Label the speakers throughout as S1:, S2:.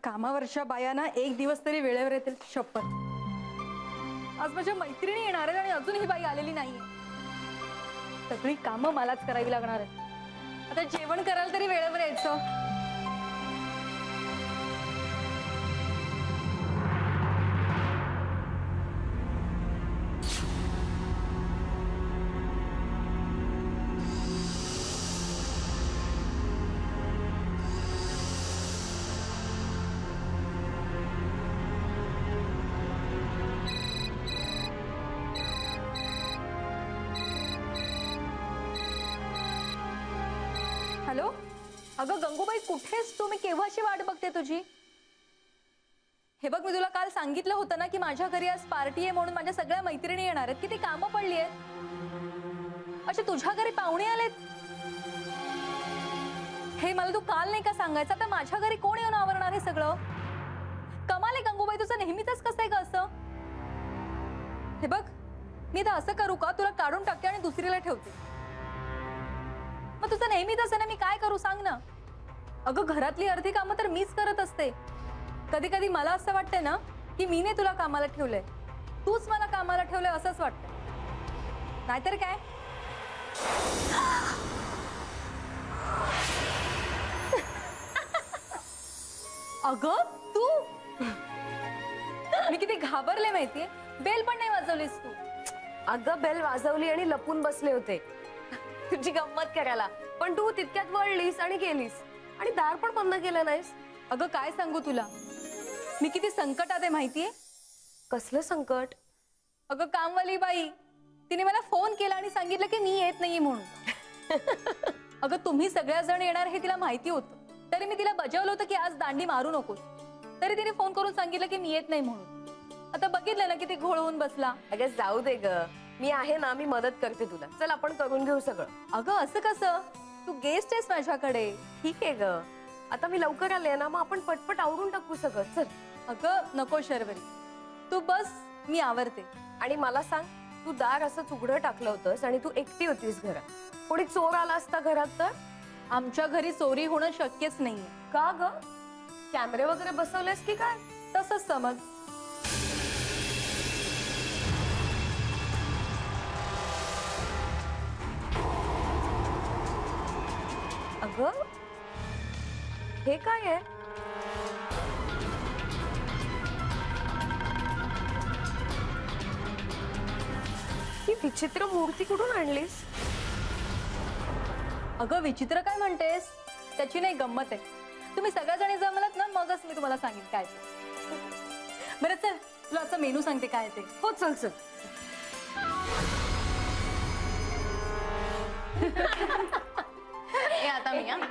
S1: कामावरच्या बायांना एक दिवस तरी वेळेवर येतील शपथ. आज माझ्या मैत्रिणी येणार आहेत आणि अजून ही बाई आलेली नाहीये. सगळी कामं मलाच करावी लागणार आहेत. आता जेवण करायला तरी वेळेवर यायचं. हॅलो, अगं गंगूबाई कुठेस तू? मी केव्हाची वाट बघते तुझी. हे बघ, मी तुला काल सांगितलं होतं ना की माझ्या घरी आज पार्टी आहे म्हणून माझ्या सगळ्या मैत्रिणी येणार आहेत. किती कामं पडली आहेत. अच्छा, तुझ्या घरी पाहुणे आलेत? हे मला तू काल नाही का सांगायचं? आता माझ्या घरी कोण येऊन आवरणार हे सगळं? कमाल आहे गंगूबाई, तुझं नेहमीच कसं आहे का असं? हे बघ, मी तर असं करू का, तुला काढून टाकते आणि दुसरीला ठेवते. मग तुझं नेहमीच असं ना, मी काय करू सांग ना. अगं घरातली अर्धी कामं तर मीच करत असते. कधी कधी मला असं वाटतंय ना की मीने तुला कामाला ठेवलंय, तूच मला कामाला ठेवलंय असंच वाटतंय. नाहीतर काय. अगं तू, मी किती घाबरले माहितीये. बेल पण नाही वाजवलीस तू.
S2: अगं बेल वाजवली आणि लपून बसले होते तुझी गंमत करायला, पण तू तितक्यात वळलीस आणि गेलीस आणि दार पण बंद केलं नाहीस.
S1: अगं काय सांगू तुला, मी किती संकटात आहे माहितीये.
S2: कसलं संकट?
S1: अगं कामवाली बाई, तिने मला फोन केला आणि सांगितलं की मी येत नाहीये म्हणून. अगं तुम्ही सगळ्याजण येणार हे तिला माहिती होतं, तरी मी तिला बजावलं होतं की आज दांडी मारू नकोस. तरी तिने फोन करून सांगितलं की मी येत नाही म्हणून. आता बघितलं ना किती घोळ होऊन बसला.
S2: अगं जाऊ दे ग, मी आहे ना, मी मदत करते तुला. चल आपण करून घेऊ सगळं.
S1: अगं असं कसं, तू गेस्ट आहेस माझ्याकडे.
S2: ठीक आहे ग, आता मी लवकर आले ना, मग आपण पटपट आवरून टाकू सगळं. चल.
S1: अगं नको शर्वरी, तू बस, मी आवरते.
S2: आणि मला सांग, तू दार असं उघडं टाकलं होतंस आणि तू एकटी होतीस घरात, कोणी चोर आला असता घरात तर?
S1: आमच्या घरी चोरी होणं शक्यच नाहीये.
S2: का ग? कॅमेरे वगैरे बसवलेस की काय?
S1: तसंच समज.
S2: अगं हे काय आहे? ही विचित्र मूर्ती कुठून आणलीस?
S1: अगं विचित्र काय म्हणतेस, त्याची नाही गंमत आहे. तुम्ही सगळ्याजणी जमलात ना, मगच मी तुम्हाला सांगेन काय ते. बरं चल, तुला आता मेनू सांगते काय ते.
S2: हो चल चल.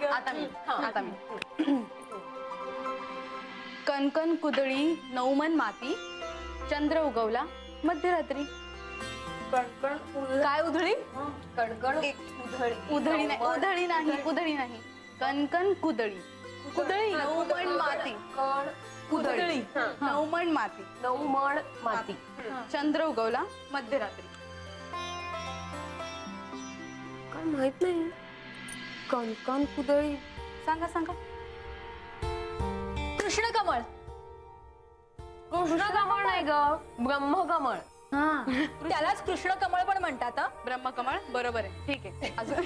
S1: आता मी कणकण कुदळी नवमन माती, चंद्र उगवला मध्यरात्री.
S2: कणकण
S1: काय उधळी?
S2: कणकण
S1: उधळी नाही, उधळी नाही, उधळी नाही. कणकण कुदळी, कुदळी नवमण माती, कुदळी नवमण माती,
S2: नवमण माती,
S1: चंद्र उगवला मध्यरात्री.
S2: काय माहित नाही. कणकण कुदळी
S1: सांगा सांगा. कृष्ण कमळ.
S2: कृष्ण कमळ नाही ग, ब्रह्मकमळ.
S1: त्यालाच कृष्ण कमळ पण म्हणतात. ब्रह्मकमळ बरोबर आहे. ठीक आहे. अजून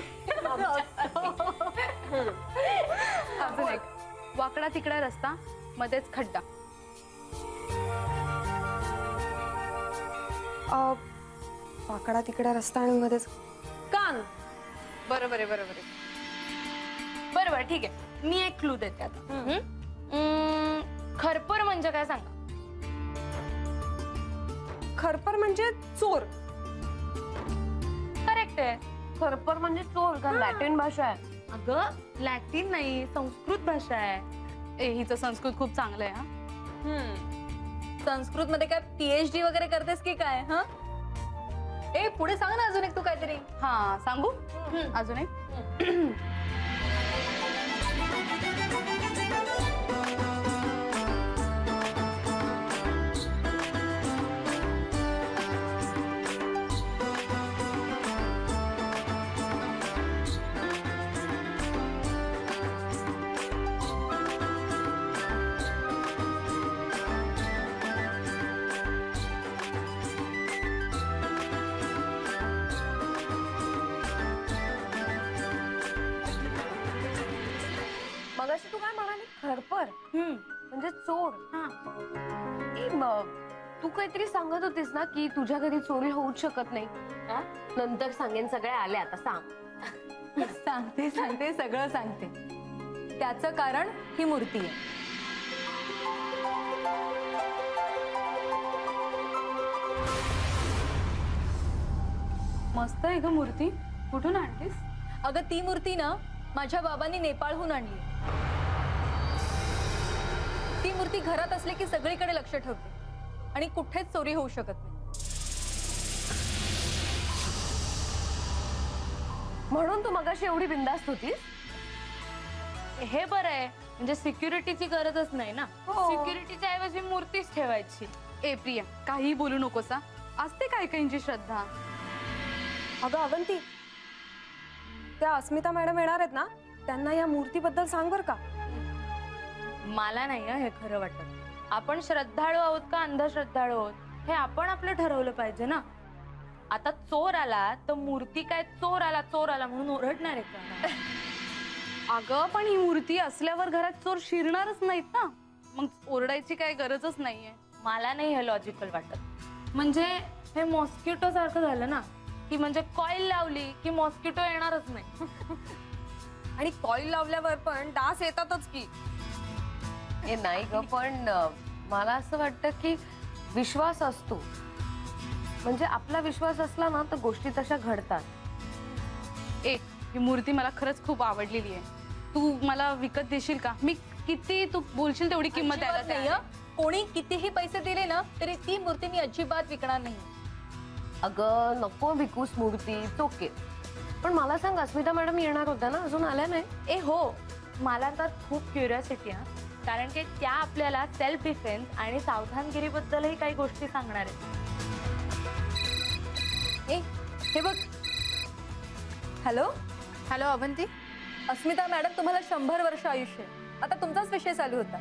S1: अजून एक. वाकडा तिकडा रस्ता, मध्येच खड्डा.
S2: वाकडा तिकडा रस्ता आणि मध्येच कान.
S1: बरोबर आहे, बरोबर आहे. बरोबर, ठीक आहे. मी एक क्लू देते आता. खरपर म्हणजे काय सांगा?
S2: खरपर म्हणजे चोर.
S1: करेक्ट आहे.
S2: खरपर म्हणजे चोर का? लॅटिन भाषा आहे.
S1: अगं लॅटिन नाही, संस्कृत भाषा आहे. हिचं संस्कृत खूप चांगलं आहे. संस्कृत मध्ये काय PhD वगैरे करतेस की काय? हा ए पुढे सांग ना अजून एक तू काहीतरी. हा सांगू अजून एक.
S2: म्हणजे चोर.
S3: हा.
S2: तू काहीतरी सांगत होतीस ना की तुझ्या घरी चोरी होऊच शकत नाही. नंतर सांगेन, सगळे आले आता सांग.
S1: सांगते सांगते सगळं सांगते. त्याचं कारण ही मूर्ती आहे.
S3: मस्त आहे ग मूर्ती. कुठून आणलीस?
S1: अगं ती मूर्ती ना माझ्या बाबांनी नेपाळहून आणली. ती मूर्ती घरात असली की सगळीकडे लक्ष ठेवते आणि कुठेच चोरी होऊ शकत नाही.
S2: म्हणून तू मगाशी एवढी बिंदास्त होतीस?
S3: हे बरं आहे, म्हणजे सिक्युरिटीची गरजच नाही ना.
S2: हो.
S3: सिक्युरिटीच्या ऐवजी मूर्तीच ठेवायची. ए प्रिया, काही बोलू नकोस. असते काय काहींची श्रद्धा.
S2: अगं अवंती, त्या अस्मिता मॅडम येणार आहेत ना, त्यांना या मूर्तीबद्दल सांग बर का.
S3: मला नाही हे खरं वाटत. आपण श्रद्धाळू आहोत का अंधश्रद्धाळू आहोत हे आपण आपलं ठरवलं पाहिजे ना. आता चोर आला तर मूर्ती काय चोर आला म्हणून ओरडणार आहे का? अगं पण ही मूर्ती असल्यावर घरात चोर शिरणारच नाहीत ना, मग ओरडायची काय गरजच नाहीये. मला नाही हे लॉजिकल वाटत. म्हणजे हे मॉस्किटो सारखं झालं ना, की म्हणजे कॉईल लावली की मॉस्किटो येणारच नाही.
S2: आणि कॉईल लावल्यावर पण डास येतातच की. हे नाही ग, पण मला असं वाटतं की विश्वास असतो, म्हणजे आपला विश्वास असला ना तर गोष्टी तशा घडतात.
S3: ही मूर्ती मला खरंच खूप आवडलेली आहे. तू मला विकत देशील का? मी किती तू बोलशील तेवढी किंमत द्यायला
S1: अजिबात नाही
S3: तयार
S1: हं. कोणी कितीही पैसे दिले ना तरी ती मूर्ती मी अजिबात विकणार नाही.
S2: अगं नको विकूस मूर्ती, ओके. पण मला सांग, अस्मिता मॅडम येणार होत्या ना, अजून आल्या नाही?
S3: ए हो, मला तर खूप क्युरियोसिटी आहे, कारण की त्या आपल्याला सेल्फ डिफेन्स आणि सावधानगिरीबद्दलही काही गोष्टी सांगणार आहेत.
S1: ए हे बघ. Hello
S3: hello Avanti.
S1: Asmita madam, तुम्हाला 100 वर्ष आयुष्य. आता तुमचाच विषय चालू होता.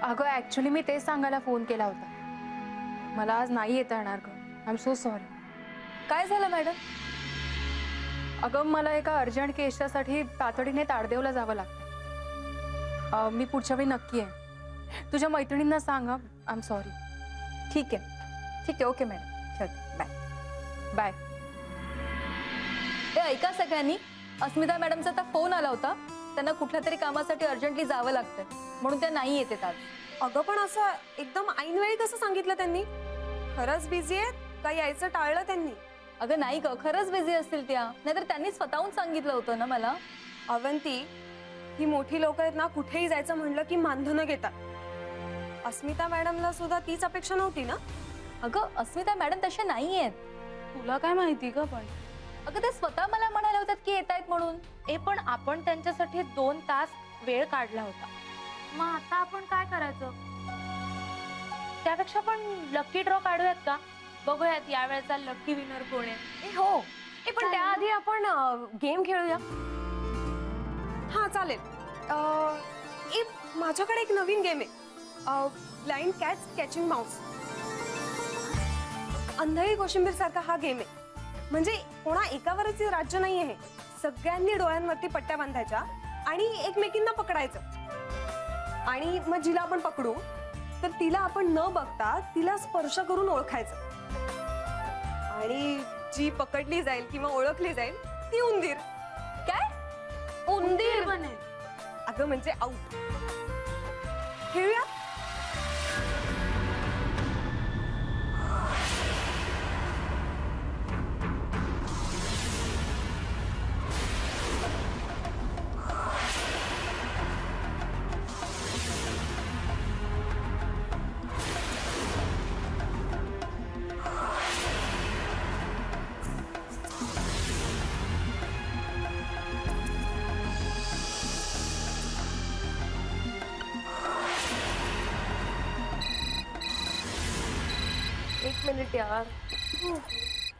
S4: अगं ऍक्च्युली मी तेच सांगायला फोन केला होता. मला आज नाही येता येणार ग. I am so sorry.
S1: काय झालं मॅडम?
S4: अगं मला एका अर्जंट केससाठी तातडीने ताडदेवला जावं लागतं. मी पुढच्या वेळी नक्की आहे. तुझ्या मैत्रिणींना सांग. I am sorry.
S1: ठीक आहे ओके मॅडम, चल बाय.
S4: बाय.
S1: ते ऐका सगळ्यांनी, अस्मिता मॅडमचा आता फोन आला होता. त्यांना कुठल्या तरी कामासाठी अर्जंटली जावं लागतं म्हणून त्या नाही येतात आज.
S2: अगं पण असं एकदम ऐनवेळी कसं सांगितलं त्यांनी? खरंच बिझी आहेत का यायचं टाळलं त्यांनी?
S1: अगं नाही ग, खरंच बिझी असतील त्या, नाहीतर त्यांनी स्वतःहून सांगितलं होतं ना मला.
S2: अवंती, ही मोठी लोक आहेत ना, कुठेही जायचं म्हणलं की मानधनं घेतात. अस्मिता मॅडमला सुद्धा तीच अपेक्षा नव्हती ना?
S1: अगं अस्मिता मॅडम तशा नाही आहेत.
S3: तुला काय माहिती का? पण
S1: अगं ते स्वतः मला म्हणाले होतात की येत आहेत म्हणून.
S3: पण आपण त्यांच्यासाठी 2 तास वेळ काढला होता. मग आता आपण काय करायचं? त्यापेक्षा पण लकी ड्रॉ काढूयात का? बघूयात या वेळेचा लकी विनर कोण आहे.
S2: हो. पण त्याआधी आपण गेम खेळूया. हा चालेल. माझ्याकडे एक नवीन गेम आहे, ब्लाइंड कॅच कॅचिंग माउस. अंधळी कोशिंबीर सारखा हा गेम आहे. म्हणजे कोणा एकावरच राज्य नाहीये हे. सगळ्यांनी डोळ्यांवरती पट्ट्या बांधायच्या आणि एकमेकींना पकडायचं. आणि मग जिला आपण पकडू तर तिला आपण न बघता तिला स्पर्श करून ओळखायचं. आणि जी पकडली जाईल किंवा ओळखली जाईल ती उंदीर.
S1: काय?
S3: उंदीर बनेल?
S2: अगं म्हणजे आऊट. खेळूया. एक मिनिट यार.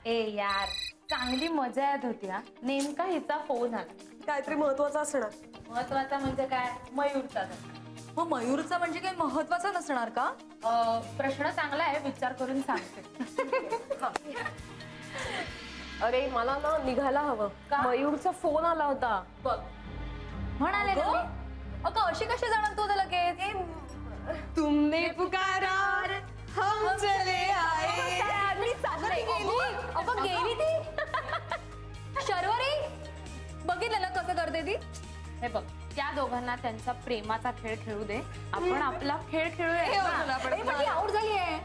S3: यार चांगली मजा येत होती. नेमका हिचा फोन आला.
S2: काहीतरी महत्वाचं असणार.
S3: महत्वाचा म्हणजे काय? मयूरचा.
S1: मग मयूरचा म्हणजे काही महत्वाचा नसणार का?
S3: प्रश्न चांगला आहे, विचार करून सांगते.
S2: अरे मला ना निघायला हवं. मयूरचा फोन आला होता.
S3: बघ म्हणाले ना मी.
S1: अगं अशी कशी जाणार तू लगेच?
S2: तुमने पुकारा हम चले आए.
S1: अगं गेली ती शर्वरी, बघितलं ना कसं करते ती.
S3: हे बघ, त्या दोघांना त्यांचा प्रेमाचा खेळ खेळू दे, आपण आपला खेळ खेळूया.
S1: आउट झाली आहे.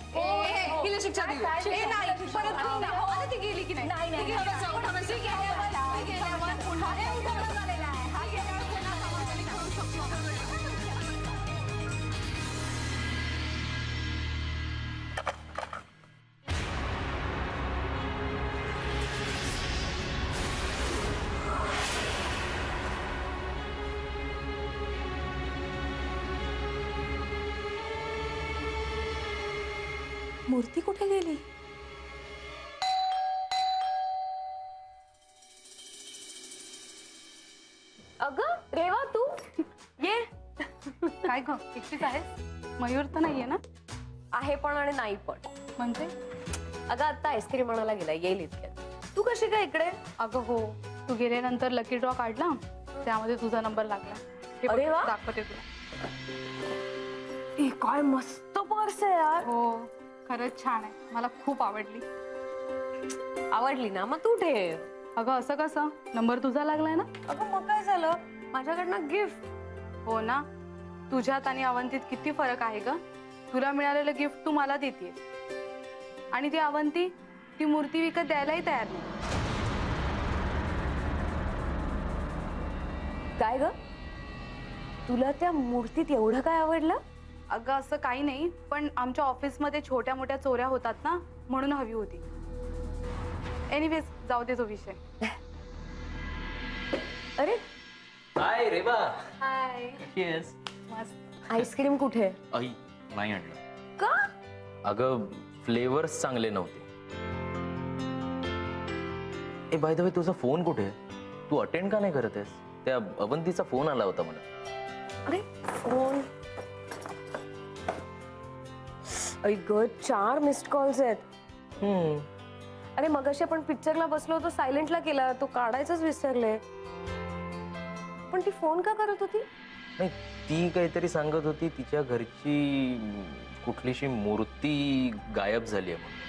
S2: हिला शिक्षा दिली. नाही, परत ती गेली की नाही.
S1: मूर्ती कुठे गेली?
S2: अगं रेवा, तू ये.
S4: काय ग, एकटीच आहेस? मयूर तर नाहीये ना?
S2: आहे पण आणि नाही पण.
S4: म्हणजे
S2: अगं आता आईस्क्रीम आणायला गेला, येईल इतक्यात. तू कशी काय इकडे?
S4: अगं हो, तू गेल्यानंतर लकी ड्रॉ काढला, त्यामध्ये तुझा नंबर लागला. हे बघ,
S2: अरे वा.
S4: दाखवते तुला.
S2: काय मस्त पर्स आहे यार.
S4: हो, खरंच छान आहे, मला खूप आवडली.
S2: आवडली ना, मग तू ठेव.
S4: अगं असं कसं? नंबर तुझा लागलाय ना?
S2: अगं मग काय झालं, माझ्याकडनं गिफ्ट.
S4: हो ना, तुझ्यात आणि अवंतीत किती फरक आहे ग. तुला मिळालेलं गिफ्ट तू मला देतेय, आणि ती अवंती ती मूर्ती विकत द्यायलाही तयार नाही.
S2: काय ग, तुला त्या मूर्तीत एवढं काय आवडलं?
S4: अगं असं काही नाही, पण आमच्या ऑफिसमध्ये छोट्या मोठ्या चोऱ्या होतात ना, म्हणून हवी होती. एनिवेज, जाऊ दे तो विषय.
S2: अरे
S5: हाय रेबा.
S4: हाय.
S5: येस.
S4: मस्त.
S2: आईस्क्रीम कुठे?
S5: आई नाही आणलं.
S2: का?
S5: अगं फ्लेवर्स चांगले नव्हते. ए बाय द वे, तुझा फोन कुठे? तू अटेंड का नाही करत आहेस? त्या अवंतीचा फोन आला होता मला.
S2: अरे फोन, ऐक 4 मिस्ड कॉल्स आहेत. अरे मगाशी आपण पिक्चरला बसलो होतो, सायलेंटला केला, तो काढायचाच विसरले. पण ती फोन का करत होती?
S5: नाही, ती काहीतरी सांगत होती तिच्या घरची कुठलीशी मूर्ती गायब झाली आहे म्हणून.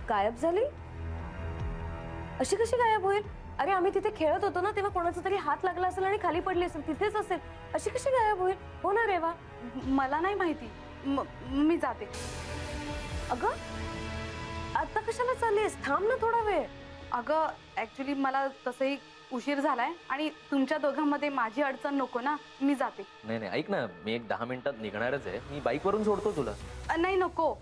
S2: गायब झाली? अशी कशी गायब होईल? अरे आम्ही तिथे खेळत होतो ना, तेव्हा कोणाचा तरी हात लागला असेल आणि खाली पडली असेल, तिथेच असेल. अशी कशी गायब होईल? हो ना रेवा?
S4: मला नाही माहिती, मी जाते.
S2: अगं आता कशाला चाललीस? थांब ना थोडा वेळ.
S4: अगं ऍक्च्युली मला तसंही उशीर झालाय, आणि तुमच्या दोघांमध्ये माझी अडचण नको ना, मी जाते.
S5: नाही नाही, ऐक ना, मी एक 10 मिनिटात निघणारच आहे. मी बाईक वरून सोडतो तुला.
S4: नाही नको,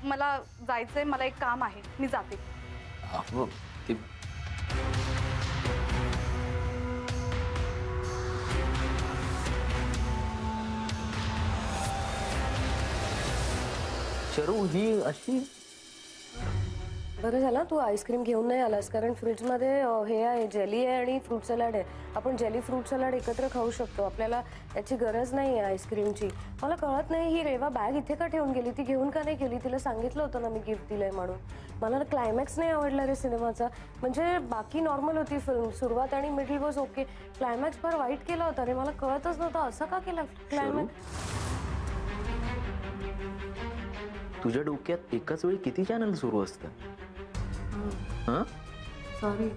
S4: मला जायचंय, मला एक काम आहे, मी जाते.
S5: ते चरू ही अशी.
S2: बरं झालं तू आईस्क्रीम घेऊन नाही आलास, कारण फ्रीजमध्ये हे आहे, जेली आहे आणि फ्रूट सलाड आहे. आपण जेली फ्रूट सलाड एकत्र खाऊ शकतो. आपल्याला त्याची गरज नाही आहे आईस्क्रीमची. मला कळत नाही ही रेवा बॅग इथे का ठेवून गेली? ती घेऊन का नाही गेली? तिला सांगितलं होतं ना मी गिफ्ट दिलंय म्हणून. मला क्लायमॅक्स नाही आवडला रे सिनेमाचा. म्हणजे बाकी नॉर्मल होती फिल्म, सुरुवात आणि मिडल वॉज ओके. क्लायमॅक्स फार वाईट केला होता रे. मला कळतच नव्हतं असं का केला क्लायमॅक्स.
S5: तुझ्या डोक्यात एकाच वेळी किती चॅनल सुरू असतात?
S2: सॉरी.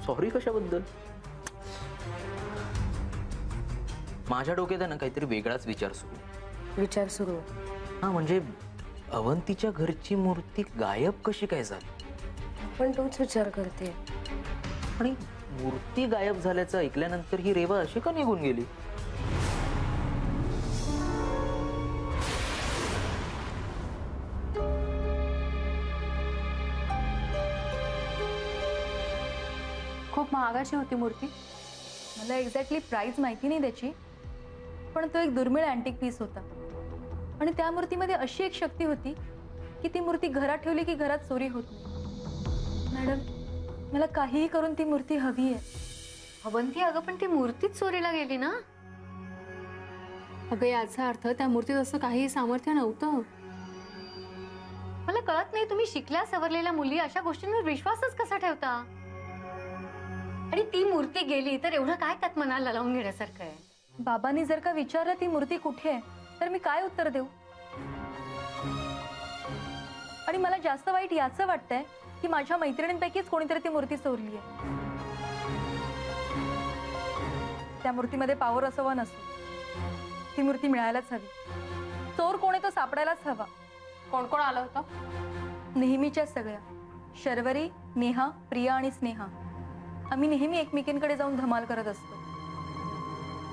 S5: सॉरी कशाबद्दल? माझ्या डोक्यात आहे ना काहीतरी वेगळाच विचार सुरू. हा, म्हणजे अवंतीच्या घरची मूर्ती गायब कशी काय झाली?
S2: पण तूच विचार करते.
S5: आणि मूर्ती गायब झाल्याचं ऐकल्यानंतर ही रेवा अशी का निघून गेली?
S1: खूप महागाची होती मूर्ती. मला एक्झॅक्टली प्राइस माहिती नाही त्याची, पण तो एक दुर्मिळ अँटिक पीस होता. आणि त्या मूर्तीमध्ये अशी एक शक्ती होती की ती मूर्ती घरात ठेवली की घरात चोरी होत नाही. मॅडम, मला काहीही करून ती मूर्ती हवी आहे.
S6: अवंती, अगं पण ती मूर्तीच चोरीला गेली ना.
S7: अगं याचा अर्थ त्या मूर्तीत असं काही सामर्थ्य नव्हतं.
S6: मला कळत नाही, तुम्ही शिकल्या सवरलेल्या मुली अशा गोष्टींवर विश्वासच कसा ठेवता? आणि ती मूर्ती गेली तर एवढं काय त्यात मनाला लावून घेण्यासारखं आहे?
S1: बाबांनी जर का विचारलं ती मूर्ती कुठे आहे तर मी काय उत्तर देऊ? आणि मला जास्त वाईट याचं वाटतंय की माझ्या मैत्रिणींपैकीच कोणीतरी ती मूर्ती चोरली आहे. त्या मूर्तीमध्ये पावर असो वा नसो, ती मूर्ती मिळायलाच हवी. चोर कोण आहे तो सापडायलाच हवा.
S4: कोण कोण आलं होतं?
S1: नेहमीच्या सगळ्या, शर्वरी, नेहा, प्रिया आणि स्नेहा. आम्ही नेहमी एकमेकींकडे जाऊन धमाल करत असतो.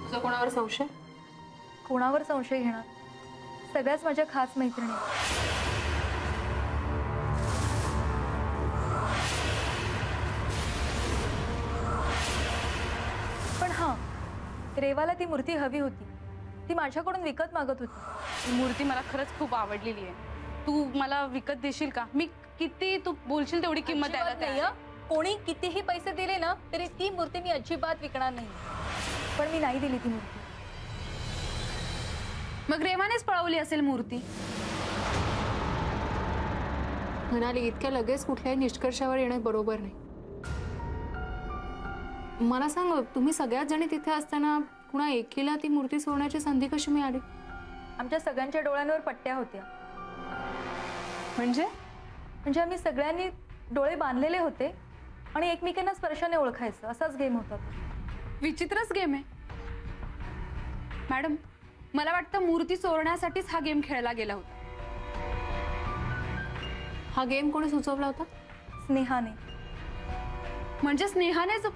S4: तुझा कोणावर संशय?
S1: कोणावर संशय घेणार? सगळ्याच माझ्या खास मैत्रिणी. पण हा, रेवाला ती मूर्ती हवी होती. ती माझ्याकडून विकत मागत होती.
S8: ही मूर्ती मला खरंच खूप आवडलेली आहे. तू मला विकत देशील का? मी किती तू बोलशील तेवढी किंमत द्यायला
S1: अजिबात नाही
S8: तयार
S1: हं. कोणी कितीही पैसे दिले ना तरी ती मूर्ती मी अजिबात विकणार नाही. पण मी नाही दिली ती मूर्ती.
S8: मग रेवानेच पळवली असेल मूर्ती.
S7: म्हणाली इतक्या लगेच कुठल्याही निष्कर्षावर येणं बरोबर नाही. मला सांग, तुम्ही सगळ्याच जणी तिथे असताना कुणा एकीला ती मूर्ती सोडण्याची संधी कशी मिळाली?
S1: आमच्या सगळ्यांच्या डोळ्यांवर पट्ट्या होत्या. म्हणजे आम्ही सगळ्यांनी डोळे बांधलेले होते आणि एकमेकांना स्पर्शाने ओळखायचं, असाच गेम होता.
S8: विचित्रच गेम आहे मॅडम. मला वाटतं मूर्ती चोरण्यासाठीच हा गेम खेळला गेला होता.
S7: हा गेम कोणी सुचवला होता?
S1: स्नेहाने.
S8: म्हणजे स्नेहानेच.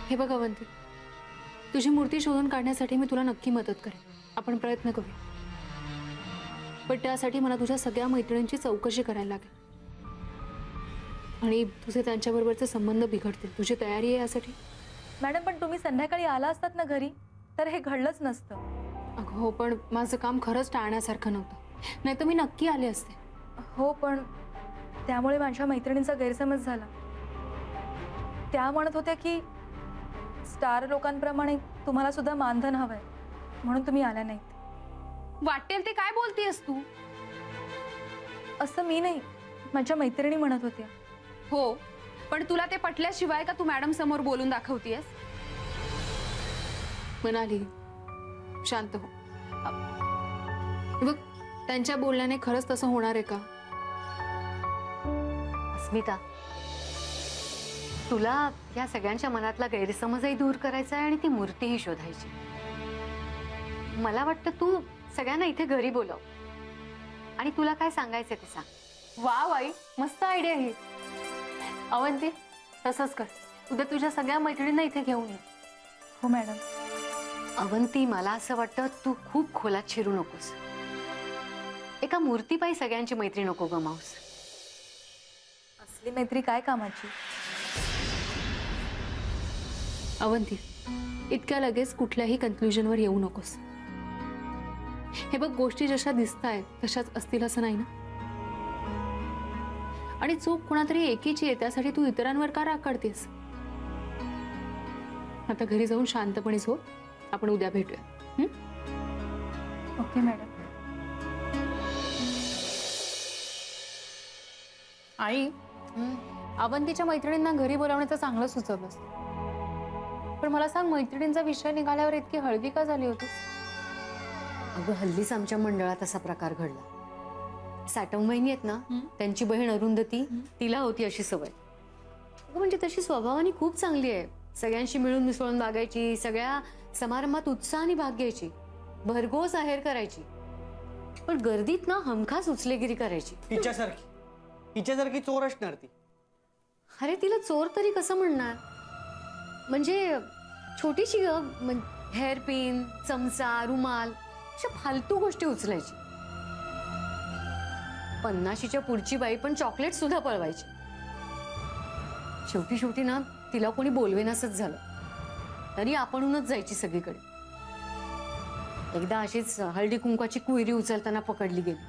S7: हे बघ अवंती, तुझी मूर्ती शोधून काढण्यासाठी मी तुला नक्की मदत करेन. आपण प्रयत्न करूया. पण त्यासाठी मला तुझ्या सगळ्या मैत्रिणींची चौकशी करायला लागेल आणि तुझे त्यांच्याबरोबरचे संबंध बिघडतील. तुझी तयारी आहे यासाठी?
S1: मॅडम, पण तुम्ही संध्याकाळी आला असतात ना घरी तर हे घडलंच नसतं.
S7: अगं हो, पण माझं काम खरंच टाळण्यासारखं नव्हतं, नाही तर मी नक्की आले असते.
S1: हो, पण त्यामुळे माझ्या मैत्रिणींचा गैरसमज झाला. त्या म्हणत होत्या की स्टार लोकांप्रमाणे तुम्हाला सुद्धा मानधन हवंय म्हणून तुम्ही आल्या नाहीत.
S8: वाटेल ते काय बोलतेस तू?
S1: असं मी नाही, माझ्या मैत्रिणी म्हणत होत्या.
S8: हो, पण तुला ते पटल्याशिवाय का तू मॅडम समोर बोलून दाखवतीयस?
S7: म्हणाली शांत हो. बघ, त्यांच्या बोलण्याने खरंच तसं होणार आहे का?
S6: अस्मिता, तुला या सगळ्यांच्या मनातला गैरसमजही दूर करायचा आहे आणि ती मूर्तीही शोधायची. मला वाटतं तू सगळ्यांना इथे घरी बोलव आणि तुला काय सांगायचं ते सांग.
S7: वा वाई, मस्त आयडिया ही. अवंती, तसंच कर. उद्या तुझ्या सगळ्या मैत्रिणींना इथे घेऊन ये.
S1: हो मॅडम.
S6: अवंती, मला असं वाटतं तू खूप खोलात शिरू नकोस. एका मूर्तीपायी सगळ्यांची मैत्री नको गमावूस.
S1: असली मैत्री काय कामाची?
S7: अवंती, इतक्या लगेच कुठल्याही कन्क्लुजनवर येऊ नकोस. हे बघ, गोष्टी जशा दिसतायत तशाच असतील असं नाही ना. आणि चूक कोणातरी एकीची आहे त्यासाठी तू इतरांवर का राग काढतेस? आता घरी जाऊन शांतपणे झोप. आपण उद्या भेटूया.
S1: Okay madam.
S4: आई,
S7: अवंतीच्या मैत्रिणींना घरी बोलावण्याचं चांगलं सुचवलंस. पण मला सांग, मैत्रिणींचा विषय निघाल्यावर इतकी हळवी का झाली होतीस?
S6: अगं, हल्लीच आमच्या मंडळात असा प्रकार घडला. साठम वहिनी आहेत ना, त्यांची बहीण अरुंधती, तिला होती अशी सवय. अगं, म्हणजे तशी स्वभावाने खूप चांगली आहे. सगळ्यांशी मिळून मिसळून वागायची, सगळ्या समारंभात उत्साहाने भाग घ्यायची, भरघोस आहेर करायची. पण गर्दीत ना हमखास उचलेगिरी करायची.
S9: हिच्यासारखी चोर असणार ती.
S6: अरे, तिला चोर तरी कसं म्हणणार? म्हणजे छोटीशी हेअरपिन, चमचा, रुमाल अशा फालतू गोष्टी उचलायची. 50च्या पुढची बाई पण चॉकलेट सुद्धा पळवायची. शेवटी ना तिला कोणी बोलवेनासच झालं. तरी आपणूनच जायची सगळीकडे. एकदा अशीच हळदी कुंकवाची कुयरी उचलताना पकडली गेली.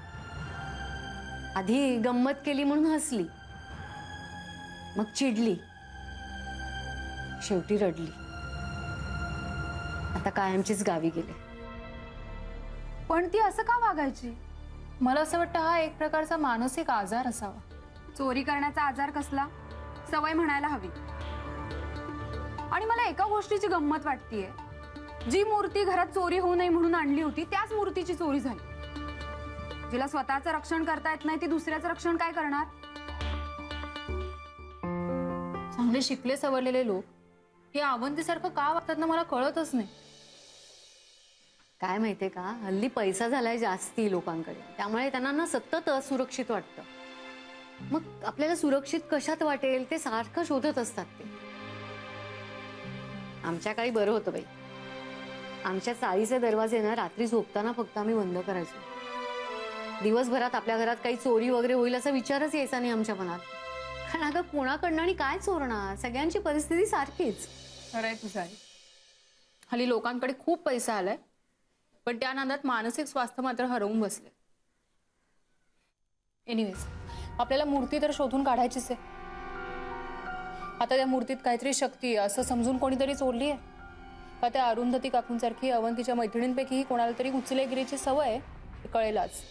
S6: आधी गंमत केली म्हणून हसली, मग चिडली, शेवटी रडली. आता कायमचीच गावी गेले.
S4: पण ती असं का वागायची?
S7: मला असं वाटतं हा एक प्रकारचा मानसिक आजार असावा.
S8: चोरी करण्याचा आजार कसला, सवय म्हणायला हवी. आणि मला एका गोष्टीची गंमत वाटतीये, जी मूर्ती घरात चोरी होऊ नये म्हणून आणली होती त्याच मूर्तीची चोरी झाली. जिला स्वतःचं रक्षण करता येत नाही ती दुसऱ्याचं रक्षण काय करणार?
S7: चांगले शिकले सवरलेले लोक या अवंतीसारखं का वागतात ना मला कळतच नाही.
S6: काय माहितीये का, हल्ली पैसा झालाय जास्ती लोकांकडे, त्यामुळे त्यांना ना सतत असुरक्षित वाटतं. मग आपल्याला सुरक्षित कशात वाटेल ते सारखं शोधत असतात ते. आमच्या काळी बरं होतं बाई. आमच्या चाळीचे दरवाजे ना रात्री झोपताना फक्त आम्ही बंद करायचो. दिवसभरात आपल्या घरात काही चोरी वगैरे होईल असा विचारच यायचा नाही आमच्या मनात. कारण अगं कोणाकडनं आणि काय चोरणार, सगळ्यांची परिस्थिती सारखीच.
S7: खरंय तुझं. हल्ली लोकांकडे खूप पैसा आलाय, पण त्या नादात मानसिक स्वास्थ्य मात्र हरवून बसले. एनिवेज, आपल्याला मूर्ती तर शोधून काढायचीच आहे. आता त्या मूर्तीत काहीतरी शक्ती आहे असं समजून कोणीतरी चोरली आहे का त्या अरुंधती काकूंसारखी अवंतीच्या मैत्रिणींपैकी कोणाला तरी उचलेगिरीची सवय आहे, हे कळेलच.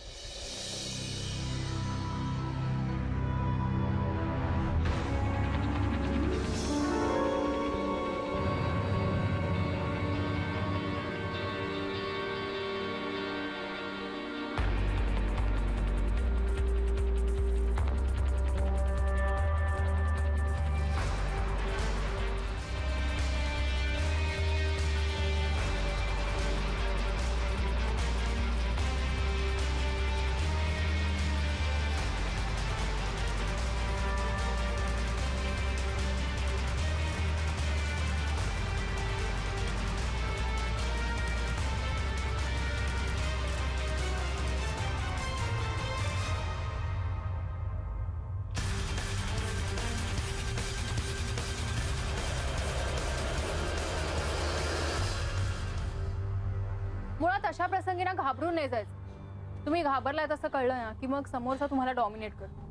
S7: मुळात अशा प्रसंगी ना घाबरून नाही जायचं. तुम्ही घाबरलाय असं कळलं ना की मग समोरचा तुम्हाला डॉमिनेट करतो.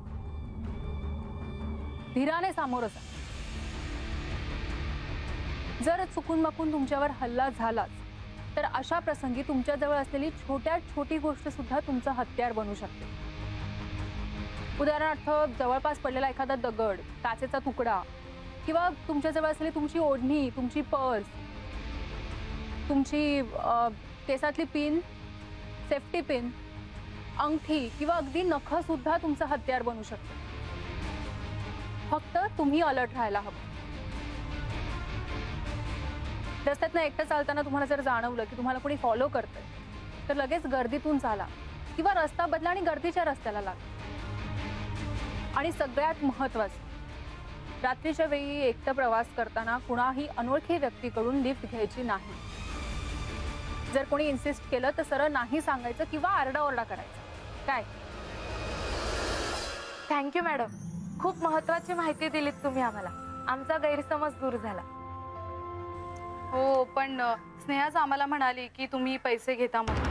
S7: धीराने सामोरं जा. जर चुकून माकून तुमच्यावर हल्ला झालाच तर अशा प्रसंगी तुमच्याजवळ असलेली छोट्यात छोटी गोष्ट सुद्धा तुमचं हत्यार बनू शकते. उदाहरणार्थ जवळपास पडलेला एखादा दगड, काचेचा तुकडा किंवा तुमच्याजवळ असलेली तुमची ओढणी, तुमची पर्स, तुमची केसातली पिन, सेफ्टी पिन, अंगठी किंवा अगदी नख सुद्धा तुमचं हत्यार बनू शकतं. फक्त तुम्ही अलर्ट राहायला हवं. रस्त्यातनं एकटं चालताना तुम्हाला जर जाणवलं की तुम्हाला कोणी फॉलो करतंय तर लगेच गर्दीतून चाला किंवा रस्ता बदला आणि गर्दीच्या रस्त्याला लागा. आणि सगळ्यात महत्त्वाचं, रात्रीच्या वेळी एकटं प्रवास करताना कुणाही अनोळखी व्यक्तीकडून लिफ्ट घ्यायची नाही. जर कोणी इन्सिस्ट केलं तर सरळ नाही सांगायचं किंवा आरडाओरडा करायचा. काय?
S3: थँक्यू मॅडम, खूप महत्वाची माहिती दिलीत तुम्ही आम्हाला. आमचा गैरसमज दूर झाला.
S4: हो, पण स्नेहाच आम्हाला म्हणाली की तुम्ही पैसे घेता म्हणून.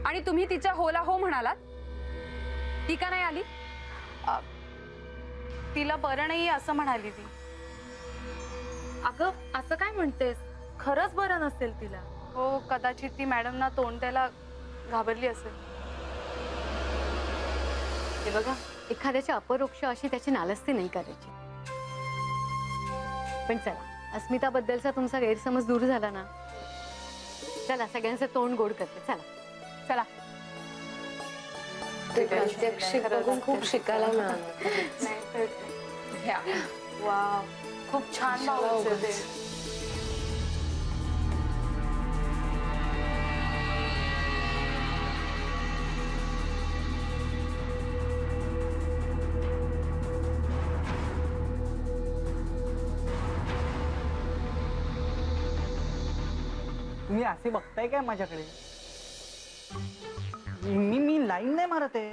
S8: आणि तुम्ही तिच्या होला हो म्हणालात. ती का नाही आली?
S4: तिला बरं नाही असं म्हणाली ती.
S3: अगं असं काय म्हणतेस, खरंच बरं नसेल तिला.
S4: हो, कदाचित ती मॅडमना तोंड द्यायला घाबरली असेल.
S6: हे बघा, एखाद्याची अपरोक्ष अशी त्याची नालस्ती नाही करायची. पण चला, अस्मिताबद्दलचा तुमचा गैरसमज दूर झाला ना. चला, सगळ्यांचं तोंड गोड करते. चला
S4: चला.
S6: बघून खूप शिकायला मिळालं.
S4: वाव, खूप छान भावचं ते.
S9: तुम्ही असे बघताय काय माझ्याकडे? मी लाईन नाही मारत आहे.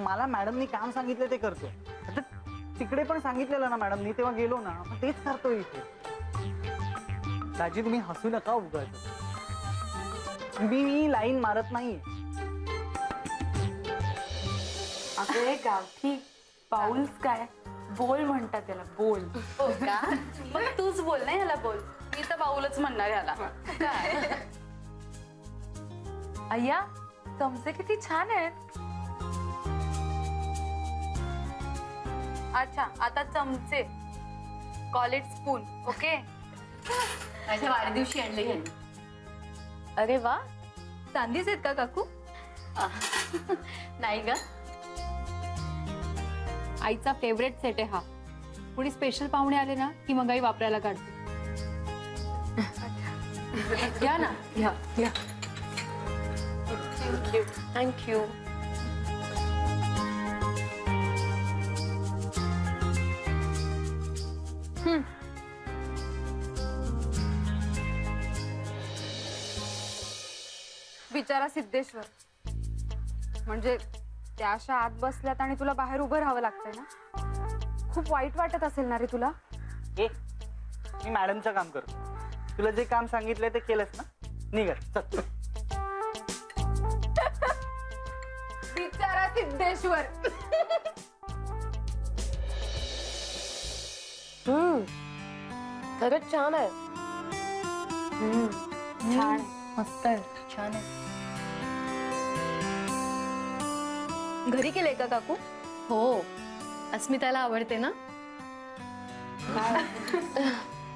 S9: मला मॅडमनी काम सांगितलं ते करतो. आता तिकडे पण सांगितलेलं ना मॅडमनी, तेव्हा गेलो ना, तेच करतोय इथे. दाजी तुम्ही हसू नका उगाच. मी लाईन मारत नाहीये.
S3: अगं गावठी पाऊल्स काय बोल म्हणतात त्याला, बोल.
S4: हो का? मग तूच बोल ना ह्याला बोल. मी तर बाऊलच म्हणणार ह्याला.
S3: अय्या, चमचे किती छान आहेत. अच्छा आता चमचे, कॉलेज स्पून. ओके.
S6: माझ्या वाढदिवशी आणले यांनी.
S3: अरे वा.
S1: चांदीच आहेत का काकू?
S6: नाही ग, आईचा फेवरेट सेट आहे हा. कुणी स्पेशल पाहुणे आले ना की मग आई वापरायला काढते. घ्या ना, घ्या घ्या. थँक्यू. थँक्यू.
S8: बिचारा सिद्धेश्वर, म्हणजे त्या अशा आत बसल्यात आणि तुला बाहेर उभं राहावं लागतंय ना. खूप वाईट वाटत असेल ना रे तुला?
S9: ए मी मॅडमचं काम करतो. तुला जे काम सांगितलंय ते केलंस ना, निघत चल.
S8: बिचारा सिद्धेश्वर.
S6: खरंच छान आहे.
S3: छान.
S1: मस्त आहे.
S3: छान आहे.
S1: घरी केलंय का काकू?
S6: हो, अस्मिताला आवडते ना.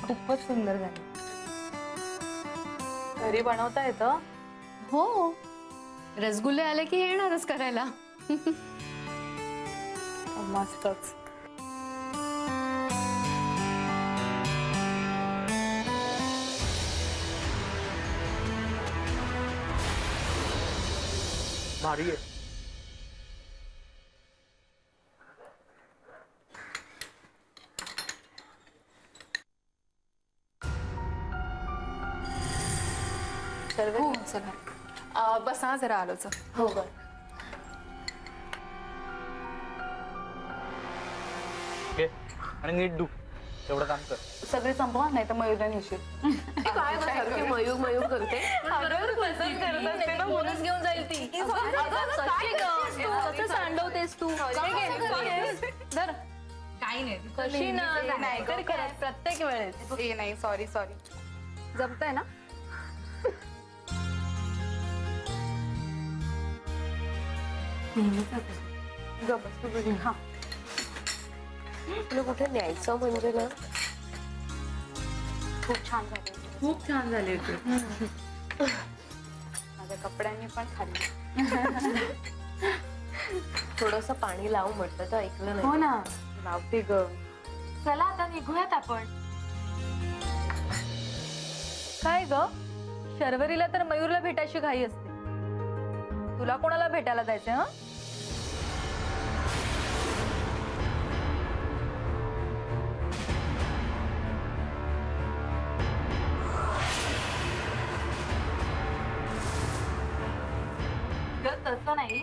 S3: खूपच सुंदर झालं. घरी बनवता येतं?
S6: हो, रसगुल्ले आले की येणारच करायला.
S3: मस्तच.
S9: भारी आहे.
S4: हो चला. बसा जरा आलोच.
S6: हो ग.
S9: घे आणि नीट डू. तेवढं काम कर.
S3: सगळे संपवा नाही तर मयूरला नेशील.
S6: काय बसारखी मयूर मयूर करते.
S1: म्हणूनच घेऊन जाईल ती. कसं सांडवतेस तू? धर.
S3: काही नाही.
S1: कशी ना प्रत्येक वेळेस.
S8: ए नाही, सॉरी सॉरी. जमतंय ना?
S6: हा, तुला कुठे न्यायचं म्हणजे ना.
S8: खूप छान झाले.
S3: खूप छान झाले होते.
S8: माझ्या कपड्यांनी पण खाल्ली.
S6: थोडस पाणी लावू म्हटलं तर ऐकलं नाही.
S8: हो ना, लावते ग.
S3: चला आता निघूयात आपण.
S1: काय ग, शर्वरीला तर मयूरला भेटायची घाई असते. तुला कोणाला भेटायला जायचंय? हा,
S3: तसं नाही,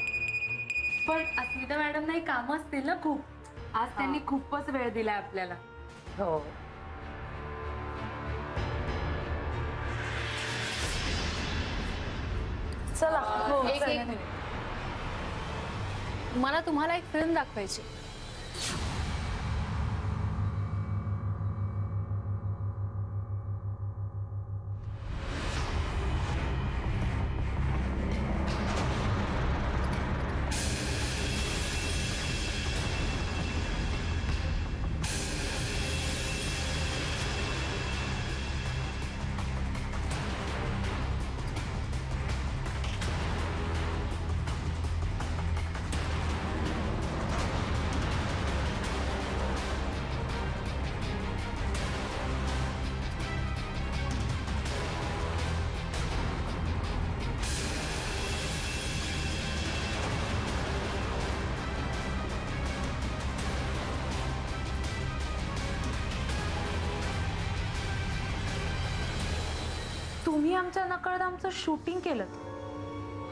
S3: पण अस्मिता मॅडम नाही कामं असतील ना खूप. आज त्यांनी खूपच वेळ दिलाय आपल्याला.
S6: हो.
S4: चला. मला तुम्हाला एक फिल्म दाखवायची.
S3: तुम्ही आमच्या नकळत आमचं शूटिंग केलं.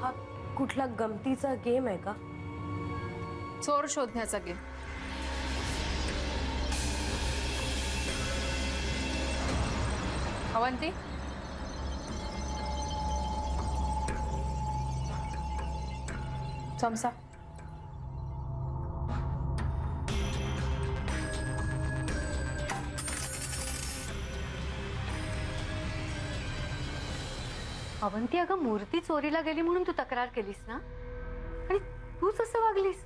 S6: हा कुठला गमतीचा गेम आहे का?
S4: चोर शोधण्याचा गेम. अवंती, चमचा.
S6: अवंती, अगं मूर्ती चोरीला गेली म्हणून तू तक्रार केलीस ना, आणि तूच असं वागलीस.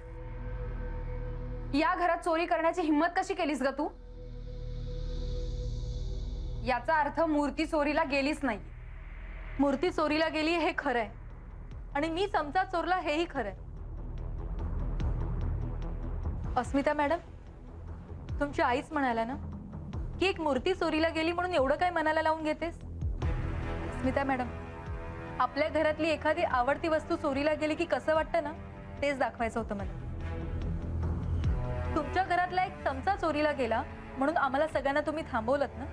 S8: या घरात चोरी करण्याची हिंमत कशी केलीस ग तू? याचा अर्थ मूर्ती चोरीला गेलीच नाही.
S1: मूर्ती चोरीला गेली हे खरंय आणि मी चमचा चोरला हेही खरंय. अस्मिता मॅडम, तुमची आईच म्हणाला ना की एक मूर्ती चोरीला गेली म्हणून एवढं काय मनाला लावून घेतेस? अस्मिता मॅडम, आपल्या घरातली एखादी आवडती वस्तू चोरीला गेली की कसं वाटतं ना, तेच दाखवायचं होतं मला. तुमच्या घरातला एक चमचा चोरीला गेला म्हणून आम्हाला सगळ्यांना तुम्ही थांबवलत ना.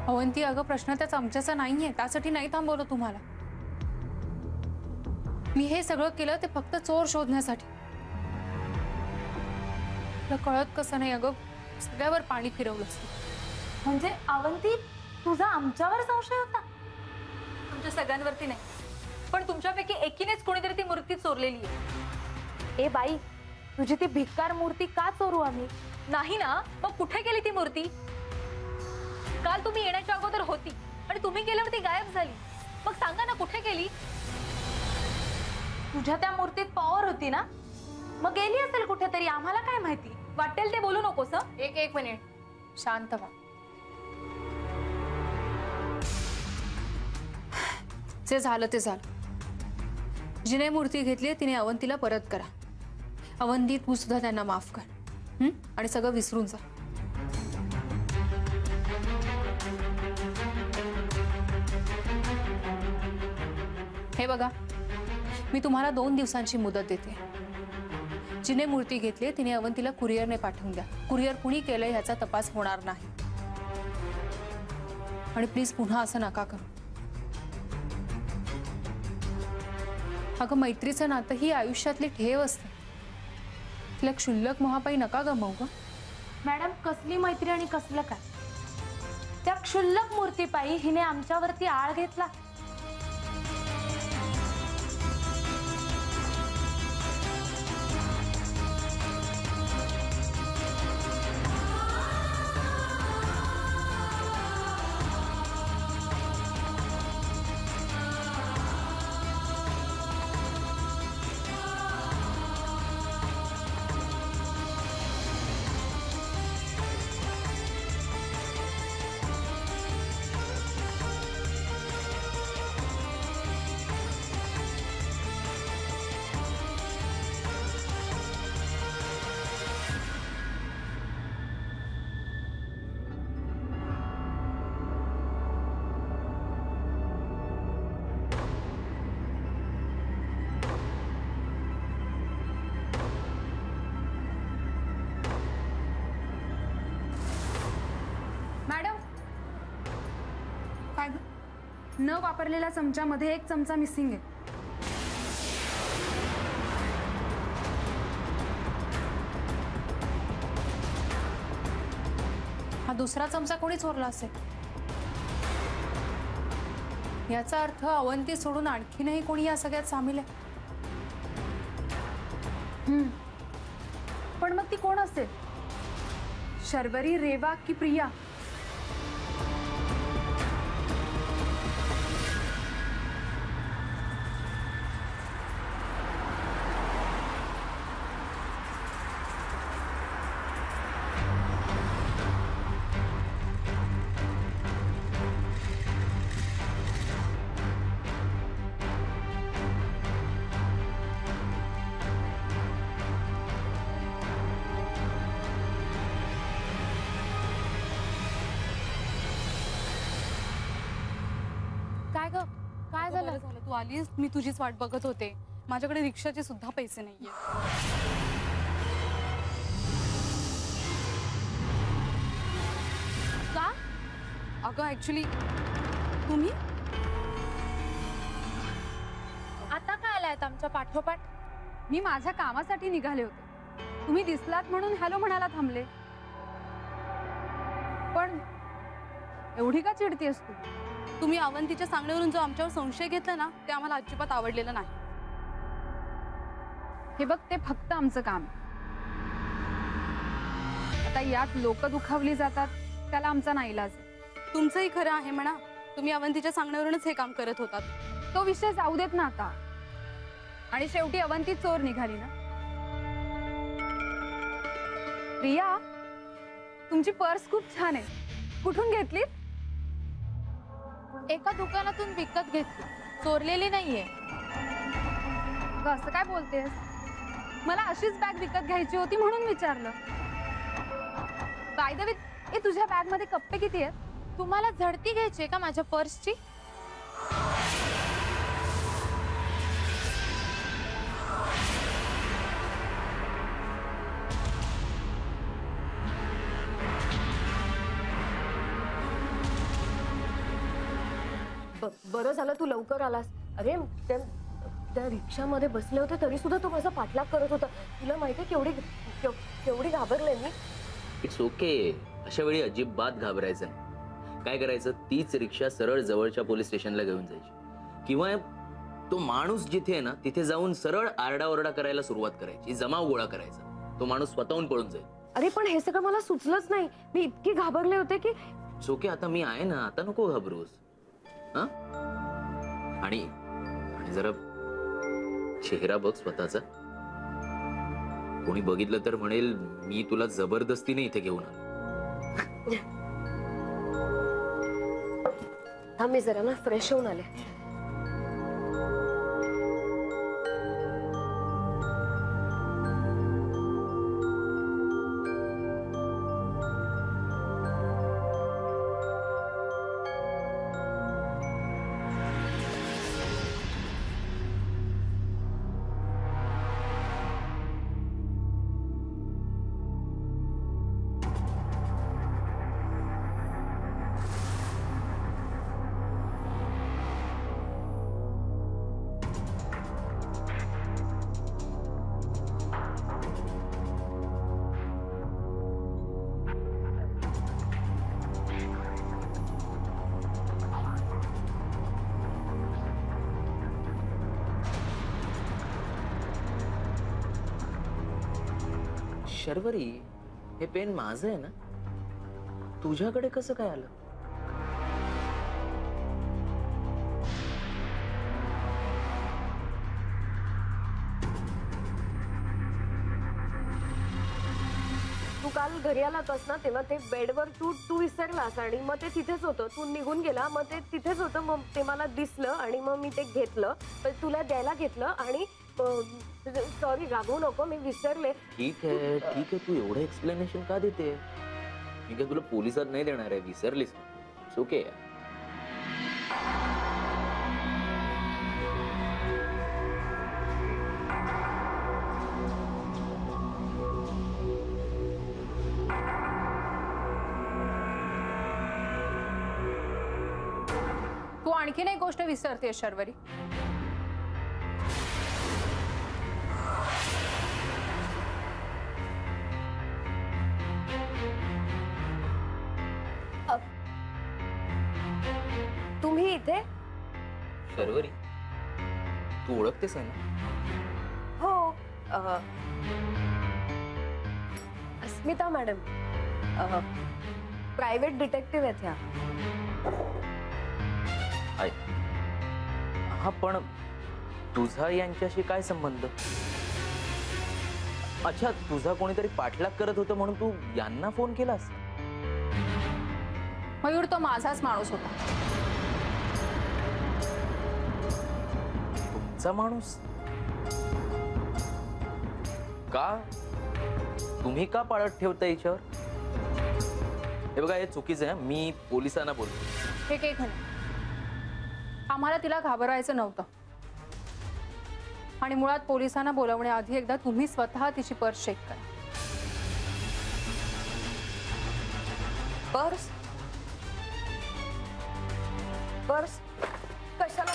S7: अवंती, अगं प्रश्न त्या चमच्याचा नाहीये, त्यासाठी नाही थांबवलं तुम्हाला. मी हे सगळं केलं ते फक्त चोर शोधण्यासाठी. तुला कळत कसं नाही अगं, सगळ्यावर पाणी फिरवलं असतं.
S1: म्हणजे अवंती, तुझा आमच्यावर संशय होता? तुमच्या सगळ्यांवरती नाही, पण तुमच्यापैकी एकीनेच कोणीतरी ती मूर्ती चोरलेली आहे.
S3: ए बाई, तुझी ती भिक्कार मूर्ती का चोरू आम्ही?
S1: नाही ना, मग कुठे गेली ती मूर्ती? काल तुम्ही येण्याच्या अगोदर होती आणि तुम्ही गेल्यावर ती गायब झाली. मग सांगा ना कुठे गेली?
S3: तुझ्या त्या मूर्तीत पॉवर होती ना, मग गेली असेल कुठेतरी, आम्हाला काय माहिती.
S1: वाटेल ते बोलू नकोस हं?
S7: एक मिनिट, शांत व्हा. जे झालं ते झालं. जिने मूर्ती घेतली तिने अवंतीला परत करा. अवंती, तू सुद्धा त्यांना माफ कर आणि सगळं विसरून जा. हे बघा, मी तुम्हाला 2 दिवसांची मुदत देते. जिने मूर्ती घेतली तिने अवंतीला कुरिअरने पाठवून द्या. कुरिअर कुणी केलंय ह्याचा तपास होणार नाही. आणि प्लीज पुन्हा असं नका करू. अगं, मैत्रीचं नातं ही आयुष्यातली ठेव असते. तिला क्षुल्लक मोहापायी नका गमावू ग.
S3: मॅडम, कसली मैत्री आणि कसलं काय? त्या क्षुल्लक मूर्तीपायी हिने आमच्यावरती आळ घेतला.
S8: मॅडम, काय न वापरलेल्या चमच्यामध्ये एक चमचा मिसिंग आहे.
S7: हा दुसरा चमचा कोणी चोरला असेल? याचा अर्थ अवंती सोडून आणखीनही कोणी या सगळ्यात सामील आहे.
S8: पण मग ती कोण असेल? शर्वरी, रेवा की प्रिया?
S3: काय ग, काय झालं?
S4: बरं झालं तू आलीस. मी तुझीच वाट बघत होते. माझ्याकडे रिक्षाचे सुद्धा पैसे नाहीये.
S3: का?
S4: अगं ऍक्च्युली तुम्ही
S3: आता काय आलायत आमच्या पाठोपाठ?
S8: मी माझ्या कामासाठी निघाले होते. तुम्ही दिसलात म्हणून हॅलो म्हणायला थांबले. पण एवढी का चिडतीयस तू?
S4: तुम्ही अवंतीच्या सांगण्यावरून जो आमच्यावर संशय घेतला ना, ते आम्हाला अजिबात आवडलेलं नाही.
S8: हे बघ, ते फक्त आमचं काम. आता यात लोक दुखावली जातात, त्याला आमचा नाईलाज आहे.
S4: तुमचंही खरं आहे म्हणा. तुम्ही अवंतीच्या सांगण्यावरूनच हे काम करत होतात.
S8: तो विषय जाऊ देत ना आता. आणि शेवटी अवंती चोर निघाली ना. प्रिया, तुमची पर्स खूप छान आहे. कुठून घेतली?
S3: एका दुकानातून विकत घेतली, चोरलेली नाहीये.
S8: अगं, असं काय बोलतेस? मला अशीच बॅग विकत घ्यायची होती म्हणून विचारलं. बाय द वे, ए तुझ्या बॅग मध्ये कप्पे किती आहेत?
S3: तुम्हाला झडती घ्यायची का माझ्या पर्सची?
S10: बरं झालं तू लवकर आलास. अरे त्या रिक्षामध्ये बसले होते तरी सुद्धा तो माझा पाठलाग करत होता. तुला माहितीये केवढी घाबरले मी.
S5: It's okay. अशा वेळी अजिबात घाबरायचं नाही. काय करायचं, तीच रिक्षा सरळ जवळच्या पोलीस स्टेशनला घेऊन जायची, किंवा तो माणूस जिथे आहे ना तिथे जाऊन सरळ आरडाओरडा करायला सुरुवात करायची, जमाव गोळा करायचा. तो माणूस स्वतःहून पळून जाईल.
S10: अरे पण हे सगळं मला सुचलंच नाही. मी इतकी घाबरले होते की.
S5: ओके, आता मी आहे ना, आता नको घाबरूस. हा, आणि जरा चेहरा बघ स्वतःचा. कोणी बघितलं तर म्हणेल मी तुला जबरदस्तीने इथे घेऊन आलो.
S10: हा, मी जरा ना फ्रेश होऊन आले.
S5: शर्वरी, हे पेन माझं आहे ना, तुझ्याकडे कसं काय आलं?
S10: तू काल घरी आला होतास ना, तेव्हा ते बेडवर तू विसरलास आणि मग ते तिथेच होतं. तू निघून गेला, मग ते तिथेच होतं. मग ते मला दिसलं आणि मग मी ते घेतलं, पण तुला द्यायला घेतलं. आणि सॉरी, रागवू नको, मी विसरले.
S5: ठीक आहे, तू एवढं एक्सप्लेनेशन का देते? मी काय तुला पोलिसात नाही देणार आहे. विसरलीस ओके.
S4: तू आणखीन एक गोष्ट विसरते शर्वरी.
S10: तुम्ही इथे?
S5: शर्वरी, तू ओळखतेस आहे ना?
S10: हो, अस्मिता मॅडम, प्रायव्हेट डिटेक्टिव्ह आहेत ह्या.
S5: हा, पण तुझा यांच्याशी काय संबंध? अच्छा, तुझा कोणीतरी पाठलाग करत होतं म्हणून तू यांना फोन केलास?
S4: मयूर, तो माझाच माणूस होता.
S5: तुमचा माणूस? का? तुम्ही का पाळत ठेवता याच्यावर? हे बघा, हे चुकीचं आहे. मी पोलिसांना बोलतो.
S4: एक मिनिट. आम्हाला तिला घाबरायचं नव्हतं, आणि मुळात पोलिसांना बोलवण्याआधी एकदा तुम्ही स्वतः तिची पर्स चेक करा.
S10: पर्स? पर्स कशाला?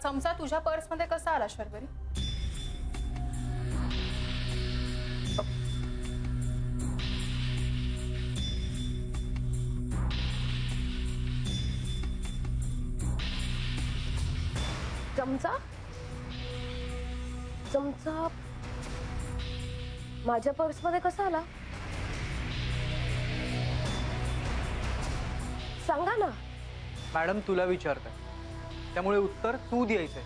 S4: चमचा तुझ्या पर्समध्ये कसा आला शर्वरी?
S10: चमचा चमचा माझ्या पर्समध्ये कसा आला सांगा ना.
S9: मॅडम तुला विचारताय त्यामुळे उत्तर तू द्यायचंय.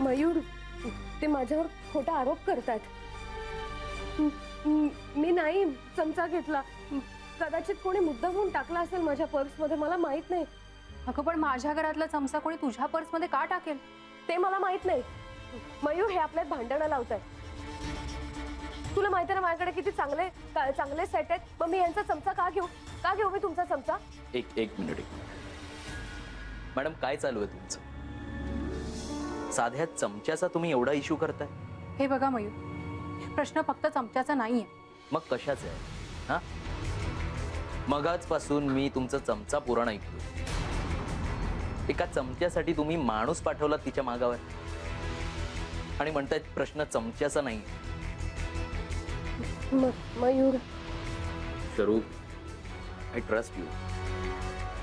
S10: मयूर ते माझ्यावर खोटा आरोप करतात. मी नाही चमचा घेतला. कदाचित कोणी मुद्दामहून टाकला असेल माझ्या पर्समध्ये, मला माहित नाही.
S4: अगं पण माझ्या घरातला चमचा कोणी तुझ्या पर्समध्ये का टाकेल
S10: ते मला माहित नाही. मयूर हे आपल्यात भांडणं लावतात. तुला माहिती आहे ना माझ्याकडे किती चांगले चांगले सेट आहेत. मग मी यांचा चमचा का घेऊ मी तुमचा चमचा?
S5: एक मिनिट. मॅडम काय चालू आहे तुमचं? साध्या चमच्याचा तुम्ही एवढा इश्यू करताय?
S4: हे बघा मयूर, प्रश्न फक्त चमच्याचा नाहीये.
S5: मग कशाचा आहे? हा, मगाचपासून मी तुमचं चमचा पुराण ऐकतो. एका चमच्यासाठी तुम्ही माणूस पाठवला तिच्या मागावर आणि म्हणतायत प्रश्न चमच्याचा नाही.
S10: मयूर
S5: शरू, आय ट्रस्ट यू.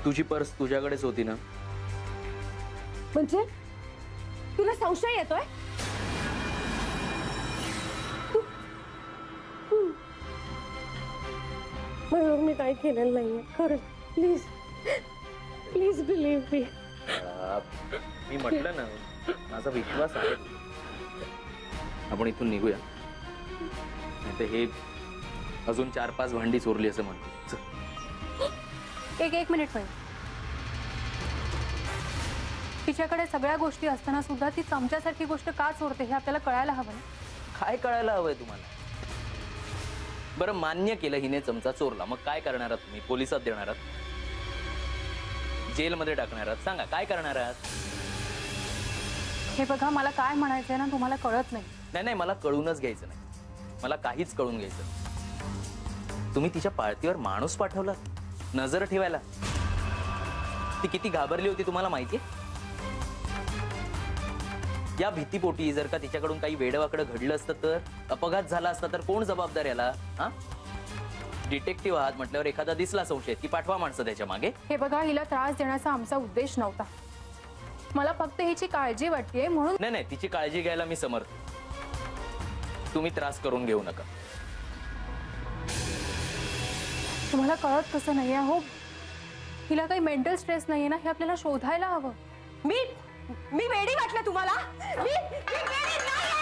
S5: तुझी पर्स तुझ्याकडेच होती ना?
S10: म्हणजे तुला संशय येतोय? मयूर मी काय केलेलं नाहीये खरं. प्लीज प्लीज बिलीव्ह मी.
S5: मी म्हटलं ना माझा विश्वास आहे. आपण इथून निघूया, नाहीतर हे अजून 4-5 भांडी चोरली असं म्हणतो.
S4: एक मिनिट मयूर, तिच्याकडे सगळ्या गोष्टी असताना सुद्धा ती चमच्यासारखी गोष्ट का चोरते हे आपल्याला कळायला हवं ना.
S5: काय कळायला हवंय तुम्हाला? बरं मान्य केलं हिने चमचा चोरला, मग काय करणार आहात तुम्ही? पोलिसात देणार आहात? जेलमध्ये टाकणार आहात? सांगा काय करणार आहात?
S4: हे बघा मला काय म्हणायचंय ना तुम्हाला कळत नाही.
S5: नाही मला कळूनच घ्यायचं नाही. मला काहीच कळून घ्यायचं. तुम्ही तिच्या पाळतीवर माणूस पाठवला नजर ठेवायला. ती किती घाबरली होती तुम्हाला माहितीये? या भीतीपोटी जर का तिच्याकडून काही वेडवाकडं घडलं असतं तर, अपघात झाला असता तर कोण जबाबदार याला? हा, डिटेक्टिव्ह आहात म्हटल्यावर एखादा दिसला संशय की पाठवा माणसं त्याच्या मागे.
S4: हे बघा हिला त्रास देण्याचा आमचा उद्देश नव्हता. मला फक्त हिची काळजी वाटतेय म्हणून.
S5: नाही तिची काळजी घ्यायला मी समर्थ. तुम्ही त्रास करून घेऊ नका.
S4: तुम्हाला कळत कसं नाहीये हो? हिला काही मेंटल स्ट्रेस नाहीये ना, हे आपल्याला शोधायला हवं.
S2: मी वेडी वाटलं तुम्हाला? मी वेडी नाही.